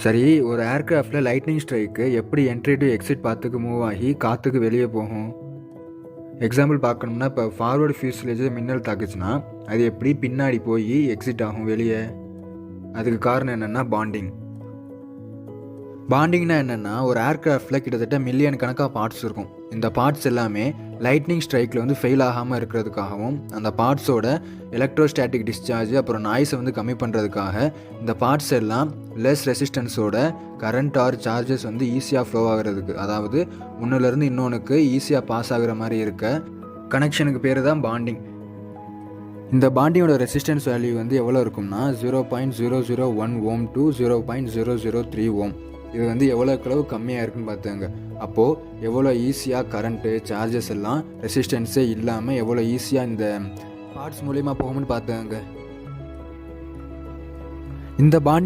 சரி, ஒரு ஏர்கிராஃப்டில் lightning strike எப்படி என்ட்ரி டு எக்ஸிட் பாத்துக்கு மூவ் ஆகி காற்றுக்கு வெளியே போகும்? எக்ஸாம்பிள் பார்க்கணும்னா, இப்போ ஃபார்வர்டு ஃபியூஸ்லேஜ் மின்னல் தாக்குச்சுன்னா அது எப்படி பின்னாடி போய் எக்ஸிட் ஆகும் வெளியே? அதுக்கு காரணம் என்னென்னா பாண்டிங். பாண்டிங்னா என்னென்னா, ஒரு ஏர்கிராஃப்டில் கிட்டத்தட்ட மில்லியன் கணக்காக பார்ட்ஸ் இருக்கும். இந்த பார்ட்ஸ் எல்லாமே லைட்னிங் ஸ்ட்ரைக்கில் வந்து ஃபெயில் ஆகாமல் இருக்கிறதுக்காகவும், அந்த பார்ட்ஸோட எலக்ட்ரோஸ்டாட்டிக் டிஸ்சார்ஜ் அப்புறம் நாய்ஸை வந்து கம்மி பண்ணுறதுக்காக இந்த பார்ட்ஸ் எல்லாம் லெஸ் ரெசிஸ்டன்ஸோட கரண்ட் ஆர் சார்ஜஸ் வந்து ஈஸியாக ஃப்ளோ ஆகிறதுக்கு, அதாவது ஒன்றுலேருந்து இன்னொன்றுக்கு ஈஸியாக பாஸ் ஆகிற மாதிரி இருக்க கனெக்ஷனுக்கு பேர் தான் பாண்டிங். இந்த பாண்டிங்கோட ரெசிஸ்டன்ஸ் வேல்யூ வந்து எவ்வளோ இருக்கும்னா 0.001 ஓம் டு 0.003 ஓம். இது வந்து எவ்வளோக்களவு கம்மியாக இருக்குன்னு பார்த்துங்க. அப்போது எவ்வளோ ஈஸியாக கரண்ட்டு சார்ஜஸ் எல்லாம் ரெசிஸ்டன்ஸே இல்லாமல் எவ்வளோ ஈஸியாக இந்த பார்ட்ஸ் மூலிமா போகும்னு பார்த்துங்க. இந்த பாண்டிங்